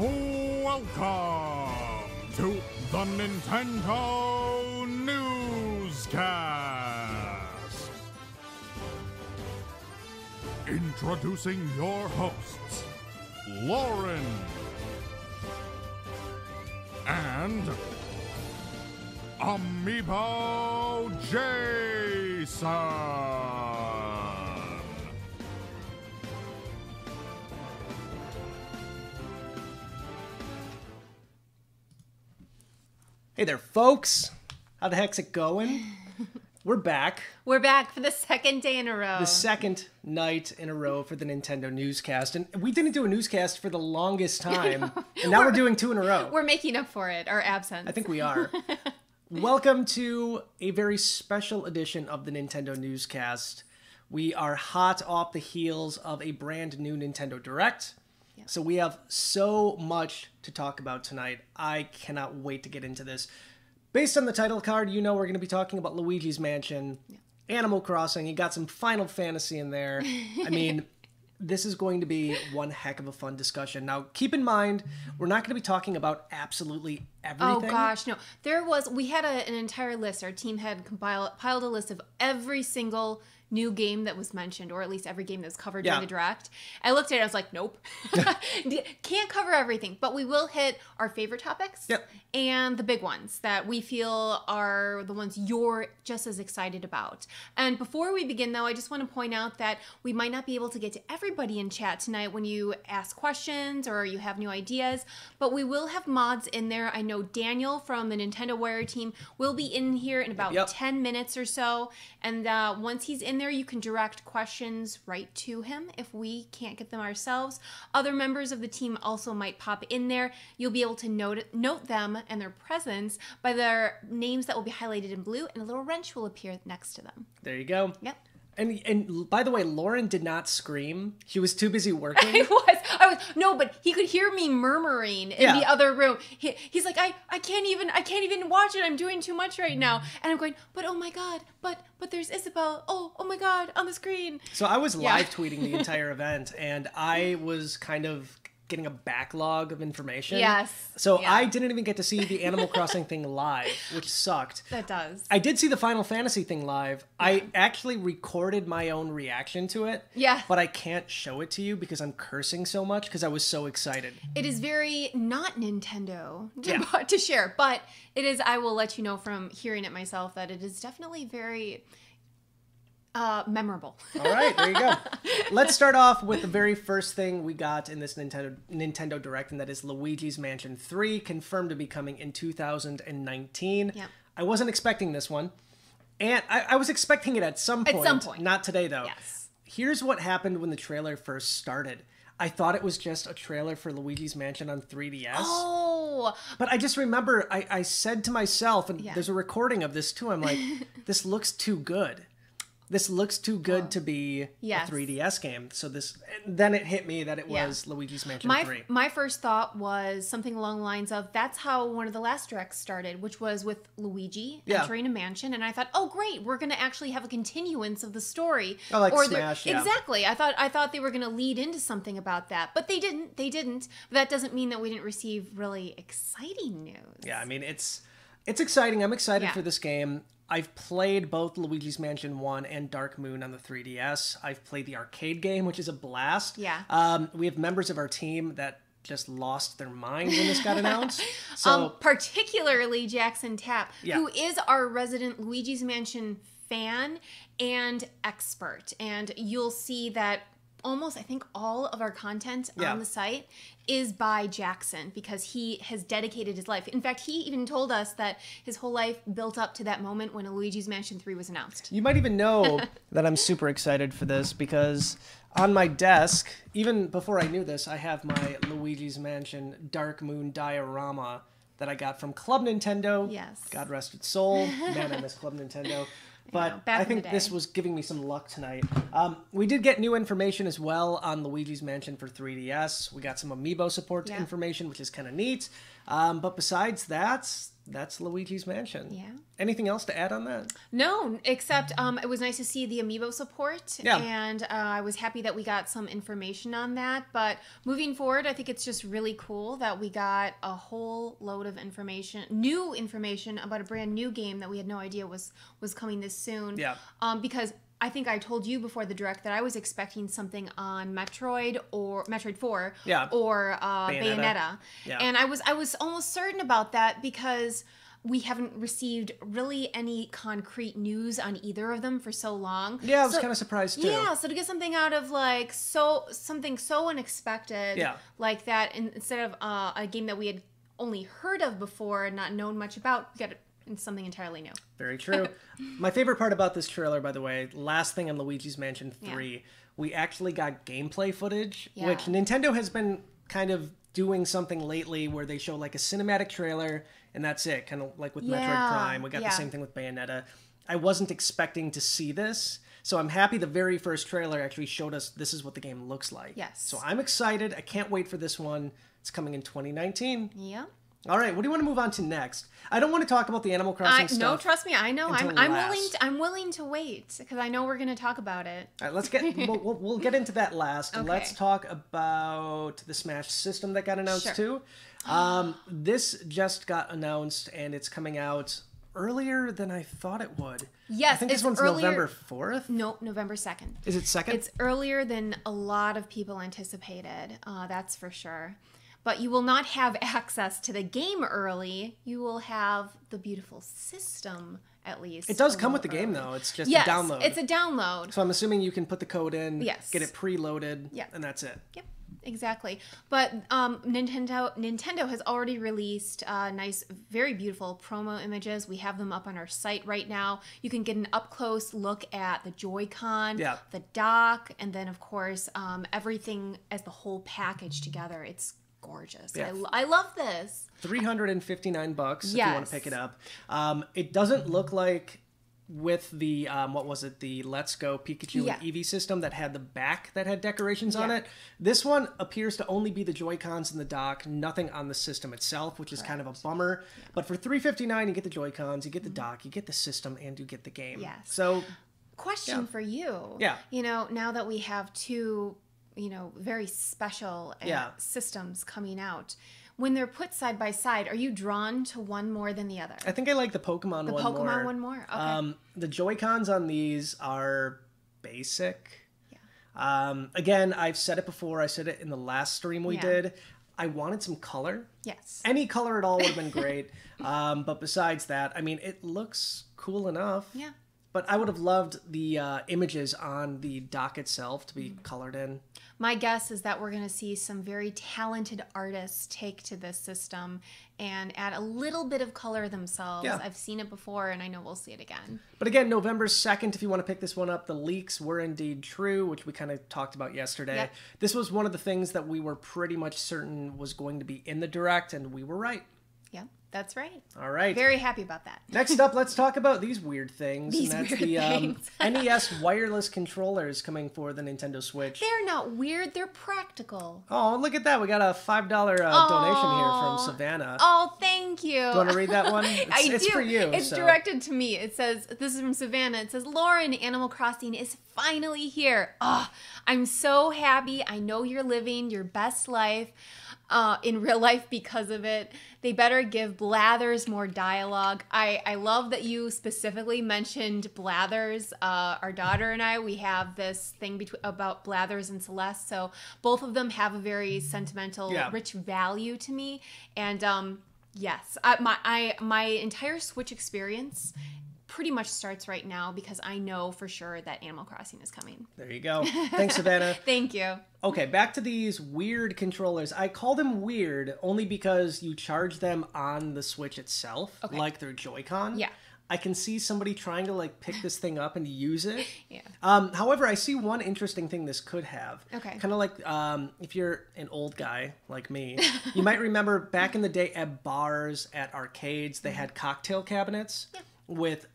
Welcome to the Nintendo Newscast. Introducing your hosts, Lauren and Amiibo Jason. Hey there, folks. How the heck's it going? We're back. We're back for the second day in a row. The second night in a row for the Nintendo Newscast. And we didn't do a newscast for the longest time. And now we're doing two in a row. We're making up for it, our absence. I think we are. Welcome to a very special edition of the Nintendo Newscast. We are hot off the heels of a brand new Nintendo Direct. Yep. So we have so much to talk about tonight. I cannot wait to get into this. Based on the title card, you know we're going to be talking about Luigi's Mansion, Animal Crossing. You got some Final Fantasy in there. I mean, this is going to be one heck of a fun discussion. Now, keep in mind, we're not going to be talking about absolutely everything. Oh gosh, no. We had an entire list. Our team had compiled a list of every single new game that was mentioned, or at least every game that was covered during the Direct. I looked at it, I was like, nope. Can't cover everything, but we will hit our favorite topics and the big ones that we feel are the ones you're just as excited about. And before we begin, though, I just want to point out that we might not be able to get to everybody in chat tonight when you ask questions or you have new ideas, but we will have mods in there. I know Daniel from the Nintendo Warrior team will be in here in about 10 minutes or so, and once he's in there, you can direct questions right to him if we can't get them ourselves. Other members of the team also might pop in there. You'll be able to note them and their presence by their names that will be highlighted in blue, and a little wrench will appear next to them. There you go. Yep. And by the way, Lauren did not scream. She was too busy working. I was no, but he could hear me murmuring in the other room. He's like, I can't even watch it. I'm doing too much right now. And I'm going, but oh my god, but there's Isabel. Oh my god, on the screen. So I was live tweeting the entire event, and I was kind of getting a backlog of information. Yes. So I didn't even get to see the Animal Crossing thing live, which sucked. That does. I did see the Final Fantasy thing live. Yeah. I actually recorded my own reaction to it. Yeah. But I can't show it to you because I'm cursing so much because I was so excited. It is very not Nintendo to share, but it is, I will let you know from hearing it myself that it is definitely very memorable. All right, there you go. Let's start off with the very first thing we got in this Nintendo Direct, and that is Luigi's Mansion 3, confirmed to be coming in 2019. Yep. I wasn't expecting this one, and I was expecting it at some point. At some point. Not today, though. Yes. Here's what happened when the trailer first started. I thought it was just a trailer for Luigi's Mansion on 3DS. Oh! But I just remember I said to myself, and there's a recording of this too, I'm like, this looks too good. This looks too good to be a 3DS game. So then it hit me that it was Luigi's Mansion 3. My first thought was something along the lines of, that's how one of the last directs started, which was with Luigi entering a mansion. And I thought, oh great, we're going to actually have a continuance of the story. Oh, like Smash, Exactly. I thought they were going to lead into something about that. But they didn't. But that doesn't mean that we didn't receive really exciting news. Yeah, I mean, it's exciting. I'm excited for this game. I've played both Luigi's Mansion 1 and Dark Moon on the 3DS. I've played the arcade game, which is a blast. Yeah. We have members of our team that just lost their mind when this got announced. So particularly Jackson Tapp, who is our resident Luigi's Mansion fan and expert. And you'll see that almost, I think, all of our content on the site is by Jackson because he has dedicated his life. In fact, he even told us that his whole life built up to that moment when Luigi's Mansion 3 was announced. You might even know that I'm super excited for this because on my desk, even before I knew this, I have my Luigi's Mansion Dark Moon diorama that I got from Club Nintendo. Yes. God rest its soul. Man, I miss Club Nintendo. But I think this was giving me some luck tonight. We did get new information as well on Luigi's Mansion for 3DS. We got some Amiibo support information, which is kind of neat. But besides that, that's Luigi's Mansion. Yeah. Anything else to add on that? No, except it was nice to see the amiibo support. Yeah. And I was happy that we got some information on that. But moving forward, I think it's just really cool that we got a whole load of new information about a brand new game that we had no idea was coming this soon. Yeah. Because I think I told you before the direct that I was expecting something on Metroid 4 Yeah. or Bayonetta. Yeah. And I was almost certain about that because we haven't received really any concrete news on either of them for so long. Yeah, I was kind of surprised too. Yeah, so to get something out of like something so unexpected like that, instead of a game that we had only heard of before and not known much about, we got it in something entirely new. Very true. My favorite part about this trailer, by the way, last thing on Luigi's Mansion 3, we actually got gameplay footage, which Nintendo has been kind of doing something lately where they show like a cinematic trailer and that's it, kind of like with Metroid Prime. We got the same thing with Bayonetta. I wasn't expecting to see this, so I'm happy the very first trailer actually showed us this is what the game looks like. Yes. So I'm excited. I can't wait for this one. It's coming in 2019. Yeah. All right, what do you want to move on to next? I don't want to talk about the Animal Crossing stuff. No, trust me, I know. I'm willing to wait because I know we're going to talk about it. All right, let's get we'll get into that last. Okay. Let's talk about the Smash system that got announced too. This just got announced and it's coming out earlier than I thought it would. Yes, I think this one's earlier, November 4th. No, November 2nd. Is it 2nd? It's earlier than a lot of people anticipated. That's for sure. But you will not have access to the game early. You will have the beautiful system, at least. It does come with the game, though. It's just a download. It's a download. So I'm assuming you can put the code in, yes, get it preloaded, and that's it. Yep, exactly. But Nintendo has already released nice, very beautiful promo images. We have them up on our site right now. You can get an up-close look at the Joy-Con, the dock, and then, of course, everything as the whole package together. It's gorgeous. Yeah. I love this. $359 if you want to pick it up. It doesn't look like with the what was it, the Let's Go Pikachu and Eevee system that had the back that had decorations on it. This one appears to only be the Joy-Cons and the dock, nothing on the system itself, which is kind of a bummer. But for $359 you get the Joy-Cons, you get the dock, you get the system, and you get the game. Yes. So question for you. Yeah. You know, now that we have two very special systems coming out, when they're put side by side, are you drawn to one more than the other? I think I like the Pokemon one more. The Pokemon one more? Okay. The Joy-Cons on these are basic. Yeah. Again, I've said it before. I said it in the last stream we did. I wanted some color. Yes. Any color at all would have been great. But besides that, I mean, it looks cool enough. Yeah. But I would have loved the images on the dock itself to be colored in. My guess is that we're going to see some very talented artists take to this system and add a little bit of color themselves. Yeah. I've seen it before, and I know we'll see it again. But again, November 2nd, if you want to pick this one up, the leaks were indeed true, which we kind of talked about yesterday. Yep. This was one of the things that we were pretty much certain was going to be in the Direct, and we were right. Yeah, that's right. All right. Very happy about that. Next up, let's talk about these weird things. These and that's weird the things. NES wireless controllers coming for the Nintendo Switch. They're not weird. They're practical. Oh, look at that. We got a $5 donation here from Savannah. Oh, thank you. Do you want to read that one? It's for you. It's directed to me. It says, this is from Savannah. It says, Lauren, Animal Crossing is finally here. Oh, I'm so happy. I know you're living your best life in real life because of it. They better give Blathers more dialogue. I love that you specifically mentioned Blathers. Our daughter and I, we have this thing about Blathers and Celeste. So both of them have a very sentimental, rich value to me. And yes, my entire Switch experience pretty much starts right now because I know for sure that Animal Crossing is coming. There you go. Thanks, Savannah. Thank you. Okay, back to these weird controllers. I call them weird only because you charge them on the Switch itself, like their Joy-Con. Yeah. I can see somebody trying to like pick this thing up and use it. Yeah. However, I see one interesting thing this could have. Okay. Kind of like if you're an old guy like me, you might remember back in the day at bars, at arcades, they had cocktail cabinets. Yeah. With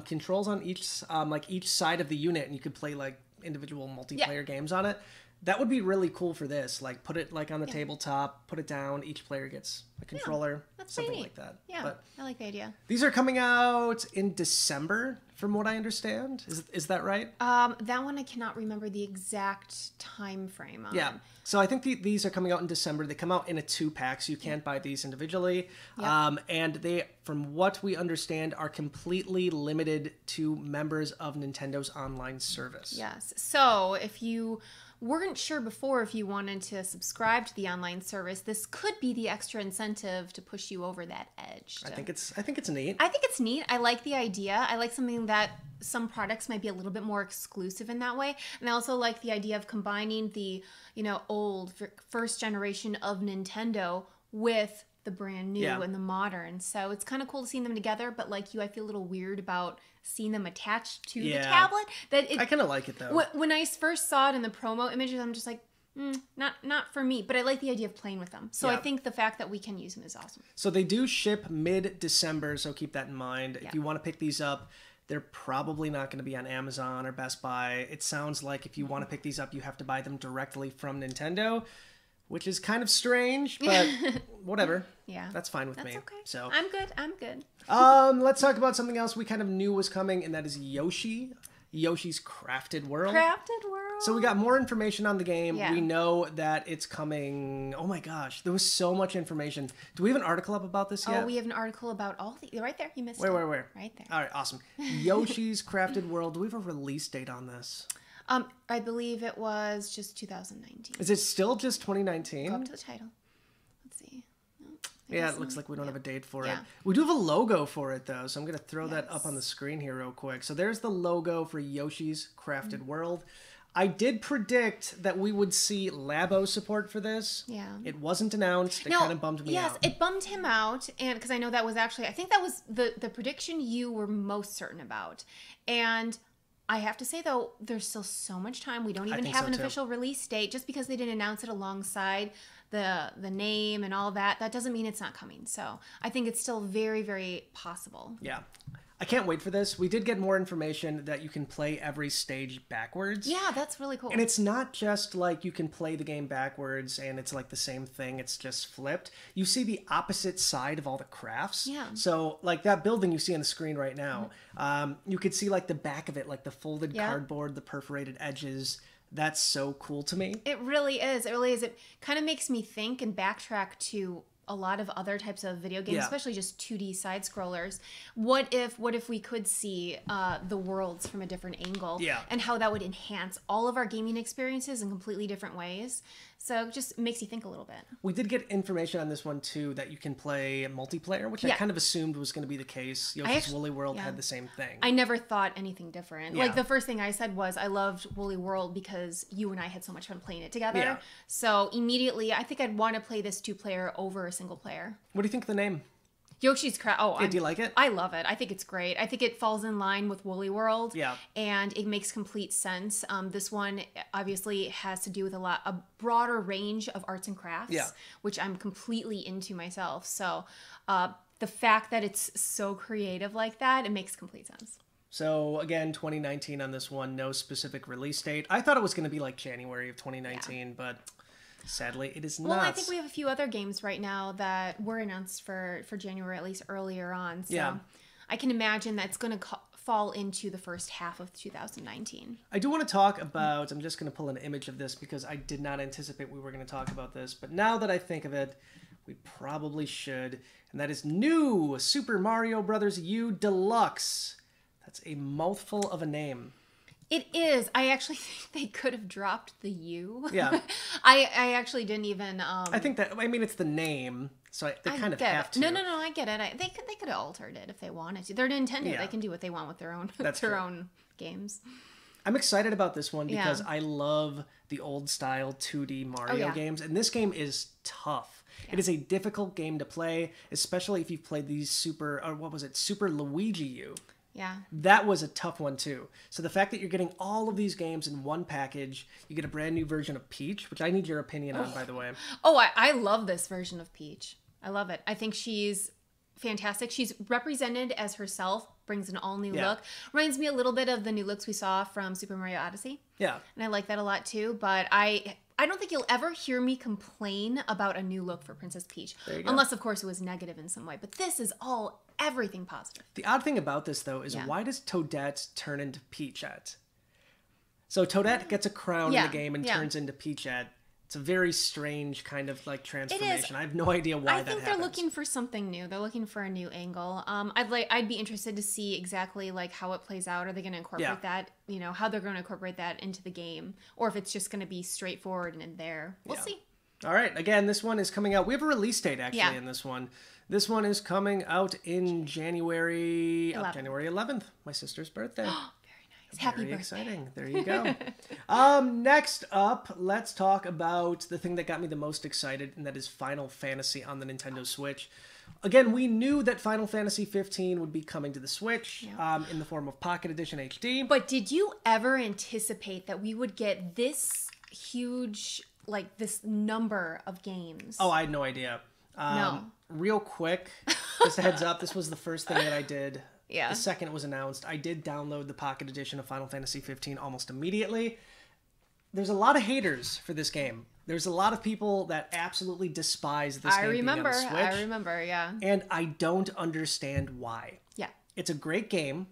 controls on each side of the unit, and you could play like individual multiplayer games on it. That would be really cool for this. Like, put it like on the tabletop, put it down. Each player gets a controller, that's something neat. like that. Yeah, But I like the idea. these are coming out in December, from what I understand. Is that right? That one I cannot remember the exact time frame on. Yeah. So I think these are coming out in December. They come out in a 2-pack, so you can't buy these individually. And they, from what we understand, are completely limited to members of Nintendo's online service. Yes. So if you weren't sure before if you wanted to subscribe to the online service, this could be the extra incentive to push you over that edge. I think it's neat. I think it's neat. I like the idea. I like something that some products might be a little bit more exclusive in that way. And I also like the idea of combining the, old first generation of Nintendo with the brand new and the modern. So it's kind of cool to see them together, but like you, I feel a little weird about seeing them attached to the tablet. I kind of like it though. When I first saw it in the promo images, I'm just like, not for me, but I like the idea of playing with them. So I think the fact that we can use them is awesome. So they do ship mid-December, so keep that in mind. If you want to pick these up, they're probably not going to be on Amazon or Best Buy. It sounds like if you want to pick these up, you have to buy them directly from Nintendo, which is kind of strange, but whatever. Yeah. That's fine with me. That's okay. So I'm good. Let's talk about something else we kind of knew was coming, and that is Yoshi's Crafted World. So we got more information on the game. Yeah. We know that it's coming. Oh my gosh, there was so much information. Do we have an article up about this yet? Oh, we have an article about all the... Right there, you missed Where? Right there. All right, awesome. Yoshi's Crafted World. Do we have a release date on this? I believe it was just 2019. Is it still just 2019? Go up to the title. Let's see. No, Yeah, it looks like we don't have a date for it. Yeah. We do have a logo for it, though, so I'm going to throw that up on the screen here real quick. So there's the logo for Yoshi's Crafted World. I did predict that we would see Labo support for this. Yeah. It wasn't announced. It kind of bummed me out. Yes, it bummed him out, and because I know that was actually, I think that was the prediction you were most certain about. And I have to say, though, there's still so much time. We don't even have an official release date. Just because they didn't announce it alongside the name and all that doesn't mean it's not coming. So I think it's still very, very possible. Yeah. I can't wait for this. We did get more information that you can play every stage backwards. Yeah, that's really cool. And it's not just like you can play the game backwards and it's like the same thing. It's just flipped. You see the opposite side of all the crafts. Yeah. So like that building you see on the screen right now, you could see like the back of it, like the folded cardboard, the perforated edges. That's so cool to me. It really is. It really is. It kind of makes me think and backtrack to a lot of other types of video games, especially just 2D side scrollers. What if we could see the worlds from a different angle, and how that would enhance all of our gaming experiences in completely different ways? So it just makes you think a little bit. We did get information on this one too, that you can play multiplayer, which I kind of assumed was going to be the case. Yoshi's Woolly World had the same thing. I never thought anything different. Like the first thing I said was I loved Woolly World because you and I had so much fun playing it together. Yeah. So immediately I think I'd want to play this 2-player over a single player. What do you think of the name? Yoshi's Crafted. Oh, do you like it? I love it. I think it's great. I think it falls in line with Woolly World. Yeah. And it makes complete sense. This one obviously has to do with a broader range of arts and crafts, which I'm completely into myself. So the fact that it's so creative like that, it makes complete sense. So again, 2019 on this one, no specific release date. I thought it was going to be like January of 2019, but sadly, it is not. Well, I think we have a few other games right now that were announced for January, at least earlier on. So I can imagine that's going to fall into the first half of 2019. I do want to talk about, I'm just going to pull an image of this because I did not anticipate we were going to talk about this. But now that I think of it, we probably should. And that is new Super Mario Bros. U Deluxe. That's a mouthful of a name. It is. I actually think they could have dropped the U. Yeah. I actually didn't even... I think that, I mean, it's the name, so they kind of have to. No, I get it. They could have altered it if they wanted to. They're Nintendo. They can do what they want with their own, own games. I'm excited about this one because I love the old style 2D Mario games, and this game is tough. Yeah. It is a difficult game to play, especially if you've played these Super Luigi U. Yeah. That was a tough one too. So the fact that you're getting all of these games in one package, you get a brand new version of Peach, which I need your opinion on, by the way. Oh, I love this version of Peach. I love it. I think she's fantastic. She's represented as herself, brings an all-new look. Reminds me a little bit of the new looks we saw from Super Mario Odyssey. Yeah. And I like that a lot too, but I don't think you'll ever hear me complain about a new look for Princess Peach. Unless, of course, it was negative in some way. But this is everything positive. The odd thing about this, though, is why does Toadette turn into Peachette? So Toadette gets a crown in the game and turns into Peachette. It's a very strange kind of like transformation. I have no idea why that happens. I think they're looking for something new. They're looking for a new angle. I'd be interested to see exactly like how it plays out. Are they going to incorporate that? You know, how they're going to incorporate that into the game, or if it's just going to be straightforward and in there. We'll see. All right. Again, this one is coming out. We have a release date actually in this one. This one is coming out in January 11th. My sister's birthday. Happy Very birthday. Exciting. There you go. Next up, let's talk about the thing that got me the most excited, and that is Final Fantasy on the Nintendo Switch. Again, we knew that Final Fantasy 15 would be coming to the Switch in the form of Pocket Edition HD. But did you ever anticipate that we would get this huge, like this number of games? Oh, I had no idea. No. Real quick, just a heads up, this was the first thing that I did. Yeah. The second it was announced, I did download the Pocket Edition of Final Fantasy 15 almost immediately. There's a lot of haters for this game. There's a lot of people that absolutely despise this game being on the Switch. I remember, yeah. And I don't understand why. Yeah. It's a great game.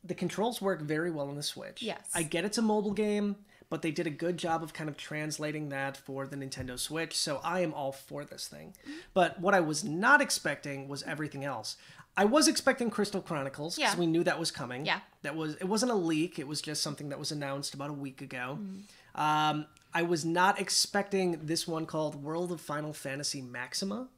The controls work very well on the Switch. Yes. I get it's a mobile game, but they did a good job of kind of translating that for the Nintendo Switch, so I am all for this thing. But what I was not expecting was everything else. I was expecting Crystal Chronicles, because we knew that was coming. Yeah. It wasn't a leak, it was just something that was announced about a week ago. I was not expecting this one called World of Final Fantasy Maxima.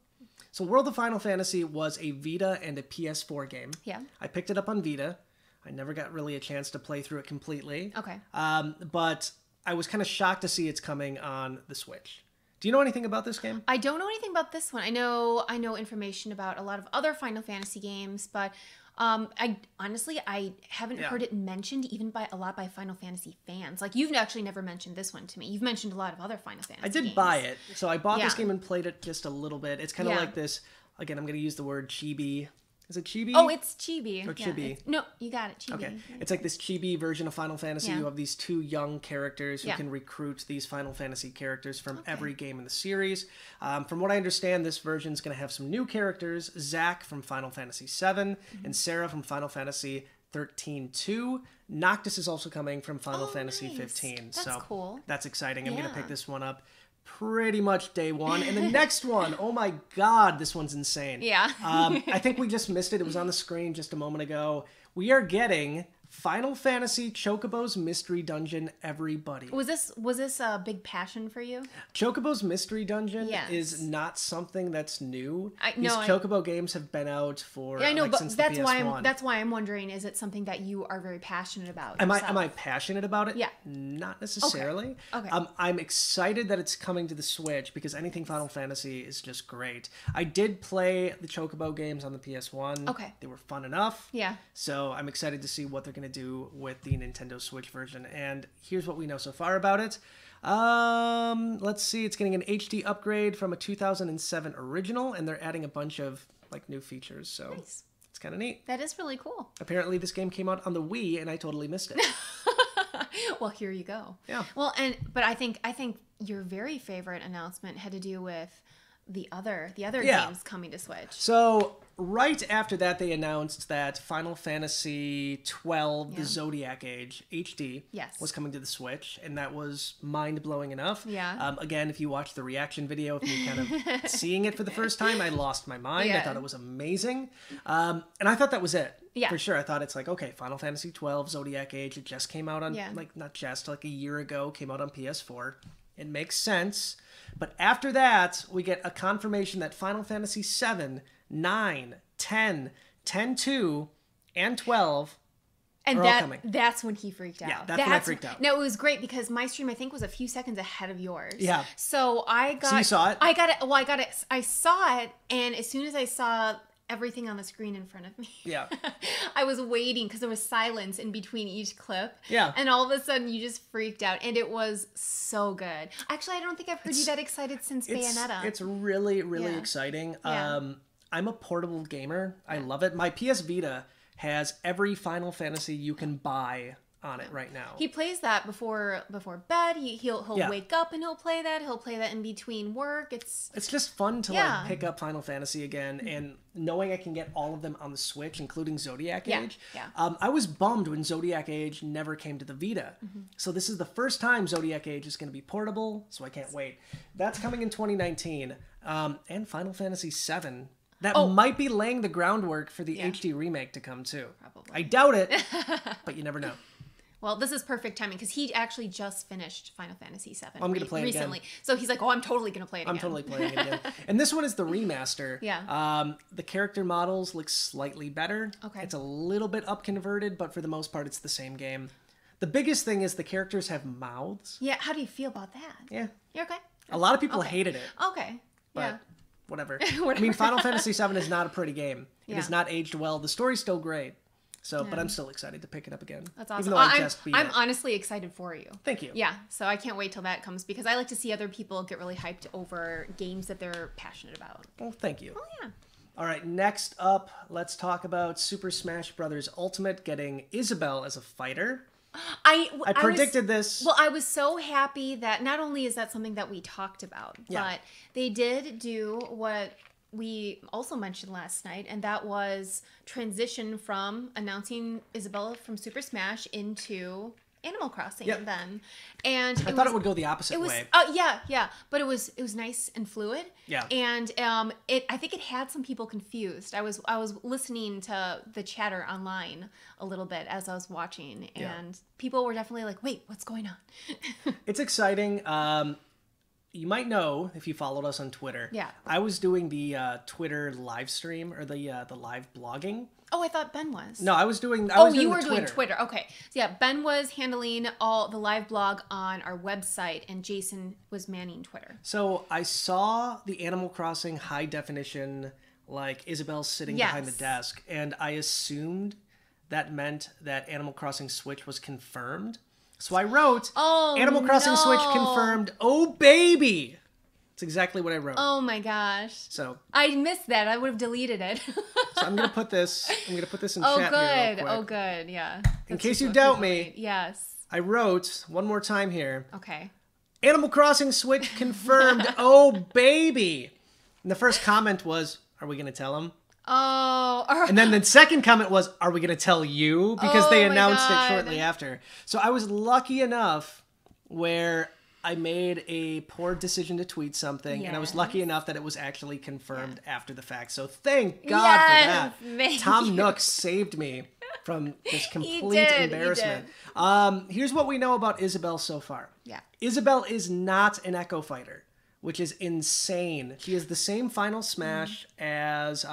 So World of Final Fantasy was a Vita and a PS4 game. Yeah. I picked it up on Vita. I never got really a chance to play through it completely. Okay. But I was kind of shocked to see it's coming on the Switch. Do you know anything about this game? I don't know anything about this one. I know information about a lot of other Final Fantasy games, but I honestly haven't heard it mentioned even by Final Fantasy fans. Like, you've actually never mentioned this one to me. You've mentioned a lot of other Final Fantasy games. I did buy it. So I bought this game and played it just a little bit. It's kind of like this, again, I'm going to use the word chibi. Is it chibi? Oh, it's chibi. Or chibi? No, you got it, chibi. Okay. It's like this chibi version of Final Fantasy. You have these two young characters who can recruit these Final Fantasy characters from every game in the series. From what I understand, this version is going to have some new characters. Zack from Final Fantasy VII and Sarah from Final Fantasy 13-2. Noctis is also coming from Final Fantasy 15. That's cool. That's exciting. I'm going to pick this one up pretty much day one. And the next one, oh my god, this one's insane. Yeah. I think we just missed it. It was on the screen just a moment ago. We are getting Final Fantasy Chocobo's Mystery Dungeon Everybody. Was this a big passion for you? Chocobo's Mystery Dungeon is not something that's new. These No, Chocobo games have been out for but since that's the PS1. that's why I'm wondering, is it something that you are very passionate about? Am I passionate about it? Yeah. Not necessarily. Okay. I'm excited that it's coming to the Switch because anything Final Fantasy is just great. I did play the Chocobo games on the PS1. Okay. They were fun enough. Yeah. So I'm excited to see what they're going to do with the Nintendo Switch version. And here's what we know so far about it. Let's see. It's getting an HD upgrade from a 2007 original, and they're adding a bunch of like new features. So it's kind of neat. That is really cool. Apparently, this game came out on the Wii, and I totally missed it. Well, here you go. Yeah. Well, but I think your very favorite announcement had to do with the other games coming to Switch. So right after that, they announced that Final Fantasy 12, the Zodiac Age HD, was coming to the Switch, and that was mind-blowing enough. Yeah. Again, if you watch the reaction video of me kind of seeing it for the first time, I lost my mind. I thought it was amazing. And I thought that was it. Yeah. For sure. I thought it's like, okay, Final Fantasy 12, Zodiac Age, it just came out on, like a year ago, came out on PS4. It makes sense. But after that, we get a confirmation that Final Fantasy 7, 9, 10, 10-2, and 12 and are all coming. That's when he freaked out. Yeah, that's when I freaked out. No, it was great because my stream, I think, was a few seconds ahead of yours. Yeah. So I got... So you saw it? I got it. Well, I saw it, and as soon as I saw everything on the screen in front of me. Yeah. I was waiting because there was silence in between each clip. Yeah. And all of a sudden you just freaked out, and it was so good. Actually, I don't think I've heard you that excited since Bayonetta. It's really, really exciting. Yeah. I'm a portable gamer. I love it. My PS Vita has every Final Fantasy you can buy on it right now. He plays that before bed. He'll Yeah. wake up and he'll play that. He'll play that in between work. It's just fun to Yeah. like pick up Final Fantasy again, and knowing I can get all of them on the Switch, including Zodiac Yeah, Age. yeah. I was bummed when Zodiac Age never came to the Vita. So this is the first time Zodiac Age is going to be portable, so I can't wait. That's coming in 2019. And Final Fantasy VII. That might be laying the groundwork for the HD remake to come too. Probably. I doubt it, but you never know. Well, this is perfect timing because he actually just finished Final Fantasy VII. I'm gonna play it recently. again. So he's like, "Oh, I'm totally gonna play it again." I'm totally playing it again. And this one is the remaster. Yeah. The character models look slightly better. Okay. It's a little bit up converted, but for the most part, it's the same game. The biggest thing is the characters have mouths. Yeah. How do you feel about that? Yeah. You're okay. A lot of people Okay. hated it, Okay. but Yeah. whatever. Whatever. I mean, Final Fantasy VII is not a pretty game. It Yeah. has not aged well. The story's still great. So, but I'm still excited to pick it up again. That's awesome. Even though I just beat I'm it. honestly excited for you. Thank you. Yeah, so I can't wait till that comes because I like to see other people get really hyped over games that they're passionate about. Well, thank you. Oh yeah. All right, next up, let's talk about Super Smash Bros. Ultimate getting Isabelle as a fighter. I predicted this. Well, I was so happy that not only is that something that we talked about, but they did do what we also mentioned last night, and that was transition from announcing Isabella from Super Smash into Animal Crossing then. And I thought it would go the opposite way. Yeah, but it was nice and fluid. Yeah. And I think it had some people confused. I was listening to the chatter online a little bit as I was watching, and people were definitely like, "Wait, what's going on?" It's exciting. You might know if you followed us on Twitter. Yeah. I was doing the Twitter live stream or the live blogging. Oh, I thought Ben was. No, I was doing. You were doing Twitter. Okay. So yeah, Ben was handling all the live blog on our website, and Jason was manning Twitter. So I saw the Animal Crossing high definition, like Isabelle sitting behind the desk, and I assumed that meant that Animal Crossing Switch was confirmed. So I wrote, Animal Crossing Switch confirmed. Oh baby. It's exactly what I wrote. Oh my gosh. So I missed that. I would have deleted it. So I'm gonna put this in chat here real quick. Oh good. Yeah. In case you doubt me, yes. I wrote one more time here. Okay. Animal Crossing Switch confirmed. Oh baby. And the first comment was, "Are we gonna tell him?" Oh. And then the second comment was, "Are we gonna tell you?" Because they my announced God. it shortly after. So I was lucky enough where I made a poor decision to tweet something, and I was lucky enough that it was actually confirmed after the fact. So thank God for that. Thank Tom you. Nook saved me from this complete did, he embarrassment. Here's what we know about Isabelle so far. Yeah. Isabelle is not an Echo Fighter, which is insane. She has the same Final Smash as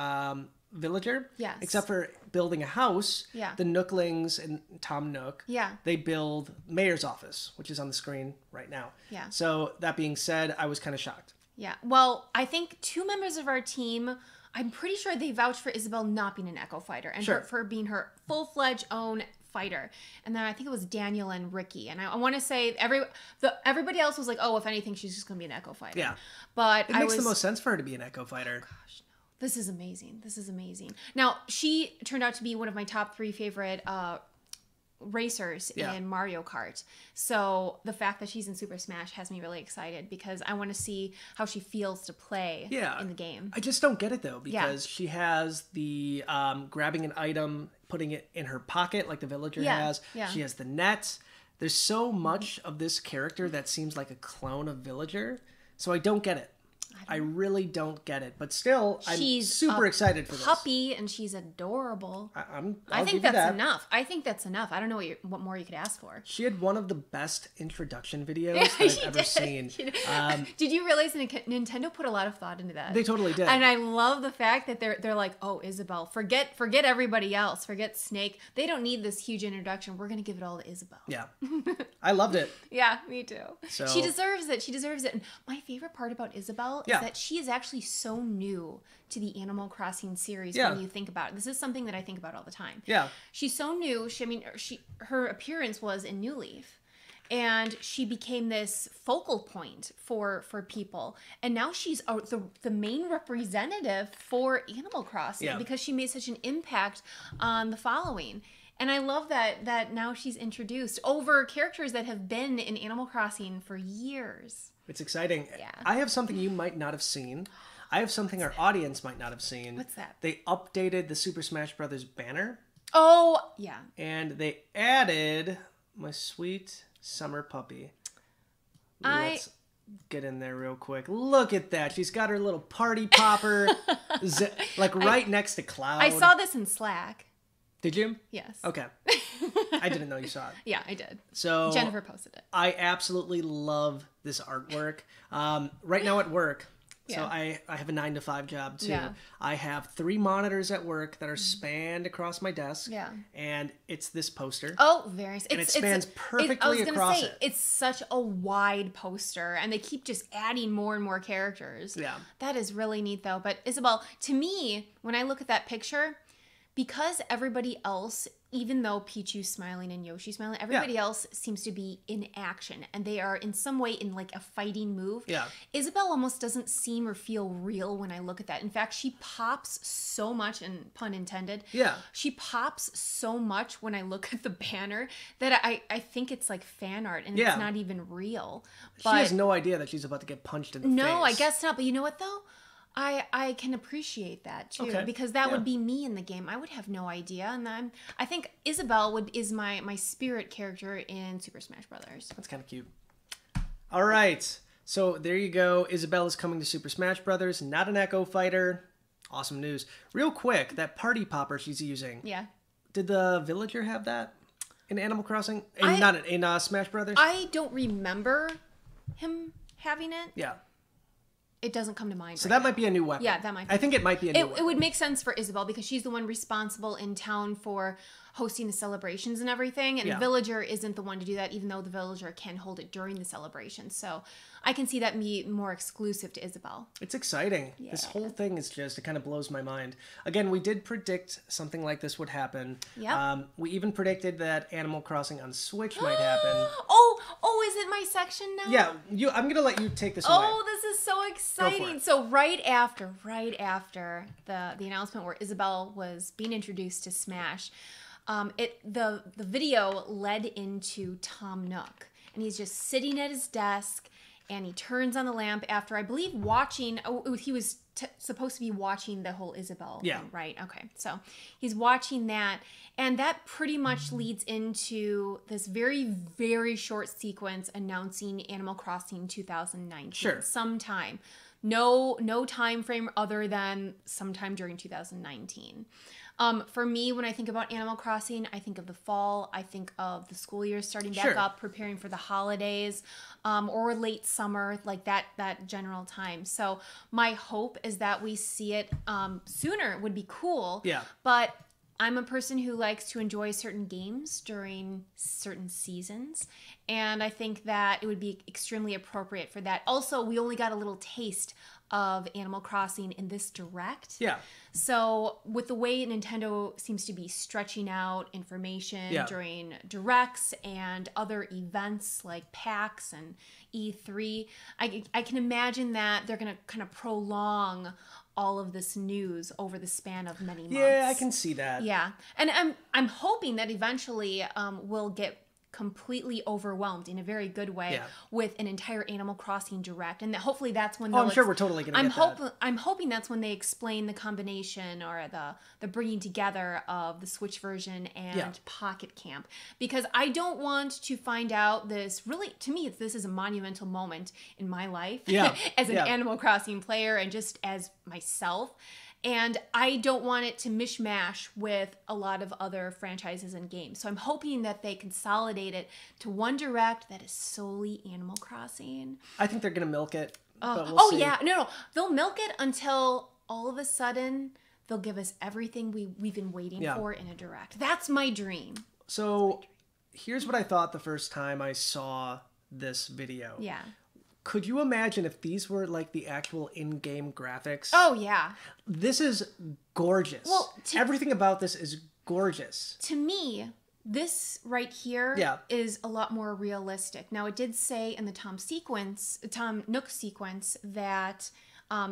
Villager, Yes. except for building a house. Yeah. The Nooklings and Tom Nook, Yeah. they build Mayor's office, which is on the screen right now. Yeah. So that being said, I was kind of shocked. Yeah. Well, I think 2 members of our team, I'm pretty sure they vouched for Isabelle not being an Echo Fighter and for being her full-fledged own fighter. And then I think it was Daniel and Ricky. And I want to say everybody else was like, oh, if anything, she's just going to be an Echo Fighter. Yeah. But It makes the most sense for her to be an Echo Fighter. Gosh, no. This is amazing. This is amazing. Now, she turned out to be one of my top 3 favorite racers in Mario Kart. So the fact that she's in Super Smash has me really excited because I want to see how she feels to play in the game. I just don't get it though, because she has the grabbing an item, putting it in her pocket like the Villager has. Yeah. She has the net. There's so much of this character that seems like a clone of Villager. So I don't get it. I really don't get it, but still, I'm super excited for this. Puppy, and she's adorable. I think that's enough. I think that's enough. I don't know what more you could ask for. She had one of the best introduction videos that I've ever seen. Did you realize that Nintendo put a lot of thought into that? They totally did. And I love the fact that they're like, oh, Isabelle, forget everybody else, forget Snake. They don't need this huge introduction. We're gonna give it all to Isabelle. Yeah, I loved it. Yeah, me too. So, she deserves it. She deserves it. And my favorite part about Isabelle is that she is actually so new to the Animal Crossing series when you think about it. This is something that I think about all the time. Yeah. She's so new. Her appearance was in New Leaf. and she became this focal point for people. And now she's the main representative for Animal Crossing because she made such an impact on the following. And I love that now she's introduced over characters that have been in Animal Crossing for years. It's exciting. Yeah. I have something you might not have seen. I have something our audience might not have seen. What's that? They updated the Super Smash Brothers banner. Oh, yeah. And they added my sweet summer puppy. Let's get in there real quick. Look at that. She's got her little party popper right next to Cloud. I saw this in Slack. Did you? Yes. Okay. I didn't know you saw it. Yeah, I did. So Jennifer posted it. I absolutely love this artwork. Right now at work, so Yeah. I have a 9-to-5 job too. Yeah. I have 3 monitors at work that are spanned across my desk. Yeah. And it's this poster. Oh, very nice. And it spans perfectly across it. It's such a wide poster, and they keep just adding more and more characters. Yeah. That is really neat, though. But Isabelle, to me, when I look at that picture, because everybody else, even though Pichu's smiling and Yoshi's smiling, everybody else seems to be in action, and they are in some way in like a fighting move. Yeah. Isabelle almost doesn't seem or feel real when I look at that. In fact, she pops so much, and pun intended. Yeah. She pops so much when I look at the banner that I think it's like fan art, and it's not even real. But She has no idea that she's about to get punched in the face. no, I guess not. But you know what, though? I can appreciate that too, because that would be me in the game. I would have no idea, and I think Isabelle is my spirit character in Super Smash Brothers. That's kind of cute. All right, so there you go. Isabelle is coming to Super Smash Brothers. Not an Echo Fighter. Awesome news. Real quick, that party popper she's using. Yeah. Did the villager have that in Animal Crossing? Not in Smash Brothers. I don't remember him having it. Yeah. It doesn't come to mind. So that might be a new weapon. Yeah, that might be. I think it might be a new weapon. It would make sense for Isabelle because she's the one responsible in town for hosting the celebrations and everything. And the villager isn't the one to do that, even though the villager can hold it during the celebration. So I can see that be more exclusive to Isabelle. It's exciting. Yeah. This whole thing is just, it kind of blows my mind. Again, we did predict something like this would happen. Yep. We even predicted that Animal Crossing on Switch might happen. Oh, is it my section now? Yeah, I'm going to let you take this away. Oh, this is so exciting. So right after the announcement where Isabelle was being introduced to Smash, the video led into Tom Nook, and he's just sitting at his desk, and he turns on the lamp after, I believe, watching. He was supposed to be watching the whole Isabelle thing, right? Okay, so he's watching that, and that pretty much leads into this very, very short sequence announcing Animal Crossing 2019. Sure. Sometime. No time frame other than sometime during 2019. For me, when I think about Animal Crossing, I think of the fall. I think of the school year starting back up, preparing for the holidays, or late summer, like that general time. So my hope is that we see it sooner. Would be cool. Yeah. But I'm a person who likes to enjoy certain games during certain seasons, and I think that it would be extremely appropriate for that. Also, we only got a little taste of Animal Crossing in this direct. Yeah. So with the way Nintendo seems to be stretching out information during directs and other events like PAX and E3, I can imagine that they're going to kind of prolong all of this news over the span of many months. Yeah, I can see that. Yeah. And I'm hoping that eventually we'll get completely overwhelmed in a very good way with an entire Animal Crossing direct, and that hopefully that's when I'm sure we're totally gonna get that. I'm hoping that's when they explain the combination or the bringing together of the Switch version and Pocket Camp, because I don't want to find out this. Really, to me, this is a monumental moment in my life as an Animal Crossing player and just as myself. And I don't want it to mishmash with a lot of other franchises and games. So I'm hoping that they consolidate it to one direct that is solely Animal Crossing. I think they're going to milk it. But we'll see. Yeah. No. They'll milk it until all of a sudden they'll give us everything we've been waiting for in a direct. That's my dream. So here's what I thought the first time I saw this video. Yeah. Could you imagine if these were like the actual in-game graphics? Oh, yeah. This is gorgeous. Well, everything about this is gorgeous. To me, This right here is a lot more realistic. Now, it did say in the Tom Nook sequence that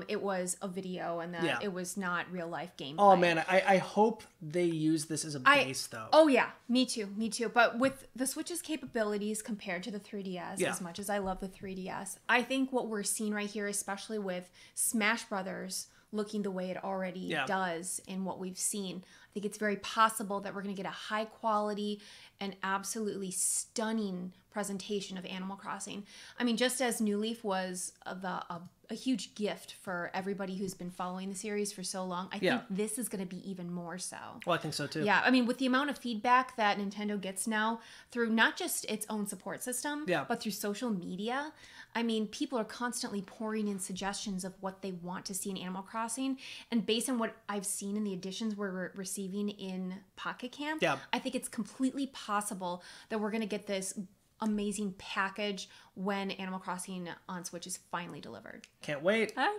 it was a video and that it was not real life gameplay. Oh man, I hope they use this as a base though. Oh yeah, me too. But with the Switch's capabilities compared to the 3DS, as much as I love the 3DS, I think what we're seeing right here, especially with Smash Brothers looking the way it already does in what we've seen, I think it's very possible that we're going to get a high quality and absolutely stunning presentation of Animal Crossing. I mean, just as New Leaf was a huge gift for everybody who's been following the series for so long, I think this is going to be even more so. Well, I think so too. Yeah, I mean, with the amount of feedback that Nintendo gets now through not just its own support system, but through social media, I mean, people are constantly pouring in suggestions of what they want to see in Animal Crossing. And based on what I've seen in the additions we're receiving in Pocket Camp, I think it's completely possible that we're going to get this amazing package when Animal Crossing on Switch is finally delivered. Can't wait. I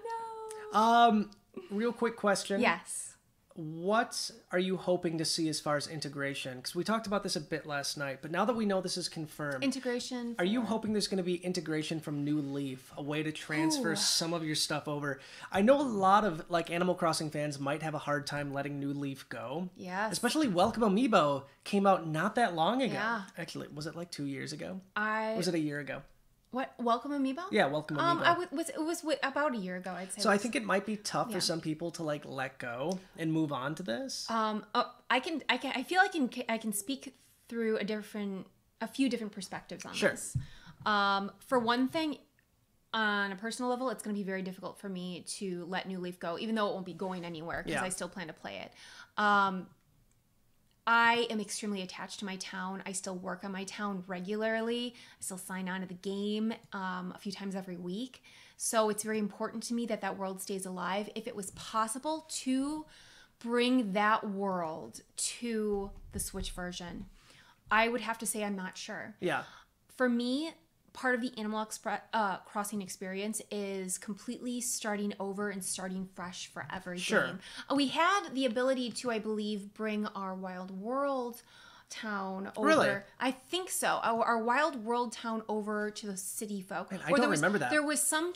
know. Real quick question. Yes. What are you hoping to see as far as integration? Because we talked about this a bit last night, but now that we know this is confirmed, integration. Are you hoping there's going to be integration from New Leaf, a way to transfer some of your stuff over? I know a lot of Animal Crossing fans might have a hard time letting New Leaf go. Yes. Especially Welcome Amiibo came out not that long ago. Yeah. Actually, was it 2 years ago? Was it a year ago? What, Welcome Amiibo? Yeah, Welcome Amiibo. It was about a year ago, I'd say. So I think it might be tough for some people to let go and move on to this. I feel I can speak through a few different perspectives on this. For one thing, on a personal level, it's going to be very difficult for me to let New Leaf go, even though it won't be going anywhere because I still plan to play it. I am extremely attached to my town. I still work on my town regularly. I still sign on to the game a few times every week. So it's very important to me that that world stays alive. If it was possible to bring that world to the Switch version, I would have to say I'm not sure. Yeah. For me, part of the Animal Crossing experience is completely starting over and starting fresh for every game. We had the ability to, I believe, bring our Wild World town over. Really? I think so. Our Wild World town over to the city folk. Man, I don't remember that. There was some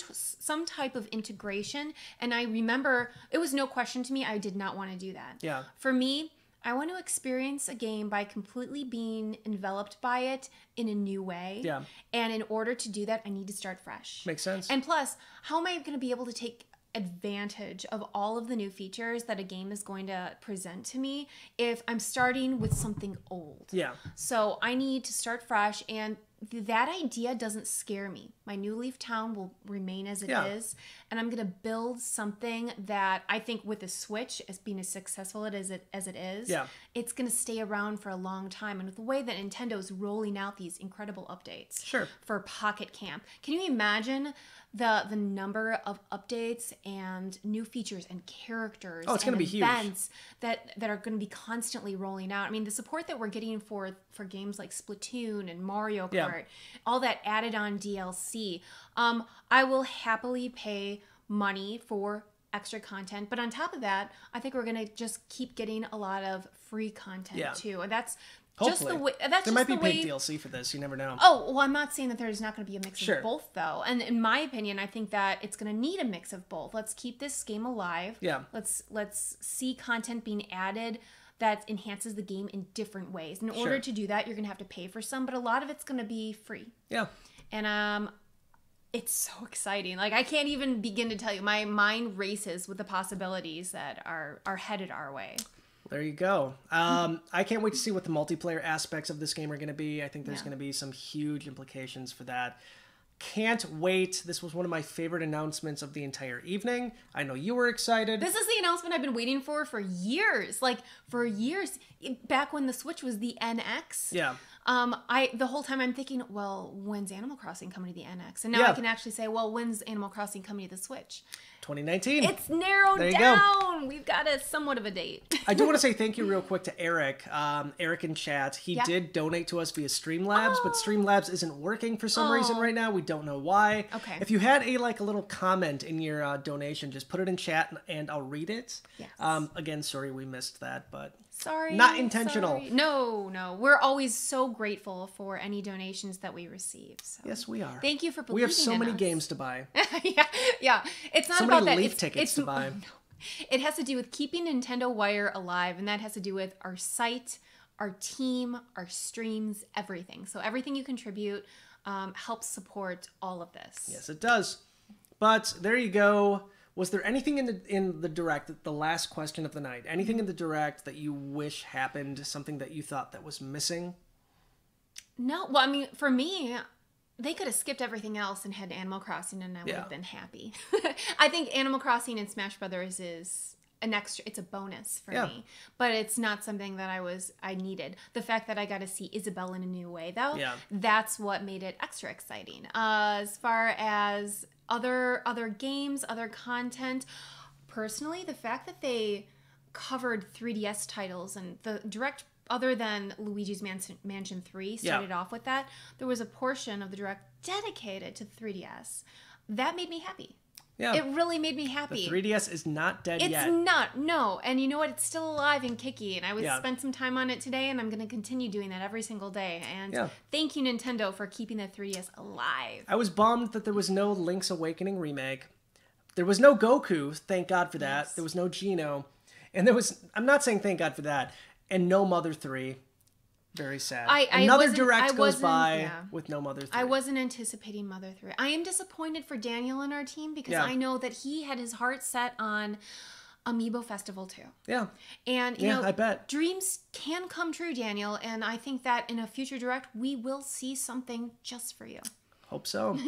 type of integration, and I remember it was no question to me. I did not want to do that. Yeah. For me, I want to experience a game by completely being enveloped by it in a new way. Yeah. And in order to do that, I need to start fresh. Makes sense. And plus, how am I going to be able to take advantage of all of the new features that a game is going to present to me if I'm starting with something old? Yeah. So I need to start fresh, and that idea doesn't scare me. My New Leaf Town will remain as it is, and I'm going to build something that I think with the Switch, as being as successful as it is, it's going to stay around for a long time. And with the way that Nintendo is rolling out these incredible updates for Pocket Camp, can you imagine the number of updates and new features and characters it's going to be events that are going to be constantly rolling out? I mean, the support that we're getting for games like Splatoon and Mario Kart, all that added on DLC, I will happily pay money for extra content. But on top of that, I think we're going to just keep getting a lot of free content too. And that's hopefully. just the way. That's there just might be the paid way, DLC for this. You never know. Oh, well, I'm not saying that there's not going to be a mix of both, though. And in my opinion, I think that it's going to need a mix of both. Let's keep this game alive. Yeah. Let's see content being added that enhances the game in different ways. In order to do that, you're going to have to pay for some, but a lot of it's going to be free. Yeah. And it's so exciting. Like, I can't even begin to tell you. My mind races with the possibilities that are headed our way. There you go. I can't wait to see what the multiplayer aspects of this game are going to be. I think there's going to be some huge implications for that. Can't wait. This was one of my favorite announcements of the entire evening. I know you were excited. This is the announcement I've been waiting for years. Like, for years. Back when the Switch was the NX. Yeah. The whole time I'm thinking, well, when's Animal Crossing coming to the NX? And now I can actually say, well, when's Animal Crossing coming to the Switch? 2019. It's narrowed there you down. Go. We've got a somewhat of a date. I do want to say thank you real quick to Eric. Eric in chat. He did donate to us via Streamlabs, but Streamlabs isn't working for some reason right now. We don't know why. Okay. If you had a little comment in your donation, just put it in chat and I'll read it. Yes. Again, sorry we missed that, but sorry. not intentional. Sorry. No. We're always so grateful for any donations that we receive. So. Yes, we are. Thank you for believing We have so in many us. games to buy. Yeah. It's not So about many that. Leaf tickets to buy. No. It has to do with keeping Nintendo Wire alive, and that has to do with our site, our team, our streams, everything. So everything you contribute helps support all of this. Yes, it does. But there you go. Was there anything in the Direct, the last question of the night, anything in the Direct that you wish happened, something that you thought that was missing? No. Well, I mean, for me, they could have skipped everything else and had Animal Crossing, and I would have been happy. I think Animal Crossing and Smash Brothers is an extra. It's a bonus for me, but it's not something that I needed. The fact that I got to see Isabelle in a new way, though, that's what made it extra exciting. As far as other games, other content, personally, the fact that they covered 3DS titles and the Direct, other than Luigi's Mansion 3 started off with that, there was a portion of the Direct dedicated to 3DS. That made me happy. Yeah. It really made me happy. The 3DS is not dead yet. It's not, no. And you know what? It's still alive and kicky. And I spent some time on it today, and I'm going to continue doing that every single day. And thank you, Nintendo, for keeping the 3DS alive. I was bummed that there was no Link's Awakening remake. There was no Goku, thank God for that. There was no Geno. And there was, I'm not saying thank God for that, and no Mother 3. Very sad. Another Direct goes by with no Mother 3. I wasn't anticipating Mother 3. I am disappointed for Daniel and our team because I know that he had his heart set on Amiibo Festival too. Yeah. And, you know, I bet. Dreams can come true, Daniel, and I think that in a future Direct, we will see something just for you. Hope so.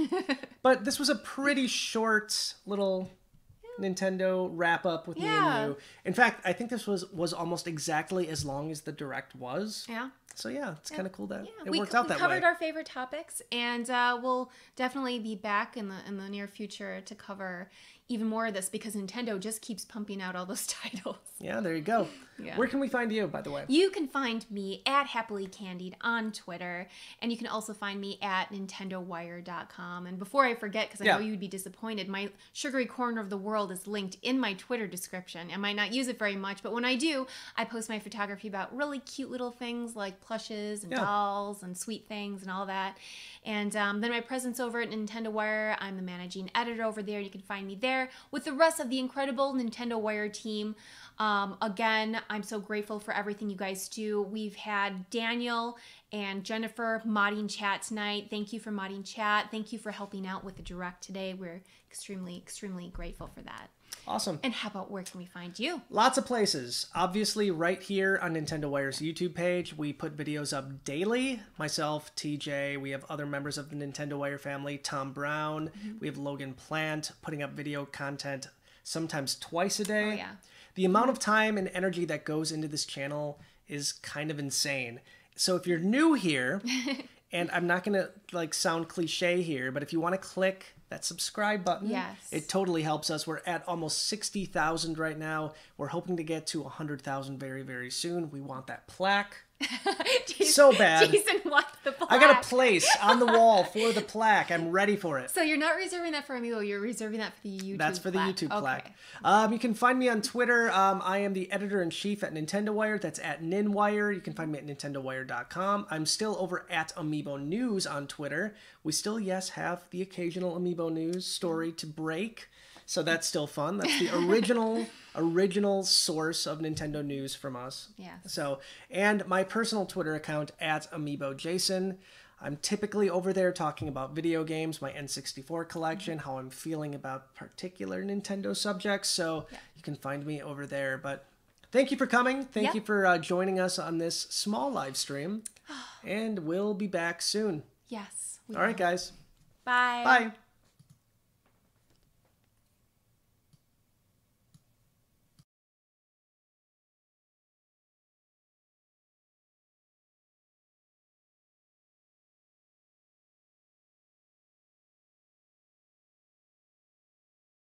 But this was a pretty short little Nintendo wrap up with me and you. In fact, I think this was almost exactly as long as the Direct was. Yeah. So yeah, it's kind of cool that it worked out that way. We covered our favorite topics, and we'll definitely be back in the near future to cover even more of this because Nintendo just keeps pumping out all those titles. Yeah, there you go. Where can we find you, by the way? You can find me at Happily Candied on Twitter, and you can also find me at NintendoWire.com. And before I forget, because I know you'd be disappointed, my Sugary Corner of the World is linked in my Twitter description. I might not use it very much, but when I do, I post my photography about really cute little things like plushes and dolls and sweet things and all that. And then my presence over at Nintendo Wire, I'm the managing editor over there. You can find me there with the rest of the incredible Nintendo Wire team. Again, I'm so grateful for everything you guys do. We've had Daniel and Jennifer modding chat tonight. Thank you for modding chat. Thank you for helping out with the Direct today. We're extremely, extremely grateful for that. Awesome. And how about where can we find you? Lots of places. Obviously, right here on Nintendo Wire's YouTube page, we put videos up daily. Myself, TJ, we have other members of the Nintendo Wire family, Tom Brown, we have Logan Plant putting up video content sometimes twice a day. Oh, yeah. The amount of time and energy that goes into this channel is kind of insane. So if you're new here, and I'm not going to sound cliche here, but if you want to click that subscribe button, it totally helps us. We're at almost 60,000 right now. We're hoping to get to 100,000 very, very soon. We want that plaque. So bad. Jason wants the plaque. I got a place on the wall for the plaque. I'm ready for it. So you're not reserving that for Amiibo, you're reserving that for the YouTube That's for plaque. the YouTube plaque. You can find me on Twitter. I am the editor-in-chief at Nintendo Wire. That's at NinWire. You can find me at NintendoWire.com. I'm still over at Amiibo News on Twitter. We still, have the occasional Amiibo News story to break. So that's still fun. That's the original source of Nintendo news from us. Yeah. So, and my personal Twitter account at AmiiboJason. I'm typically over there talking about video games, my N64 collection, how I'm feeling about particular Nintendo subjects. So you can find me over there. But thank you for coming. Thank you for joining us on this small live stream. And we'll be back soon. Yes. All right, guys. Bye. Bye.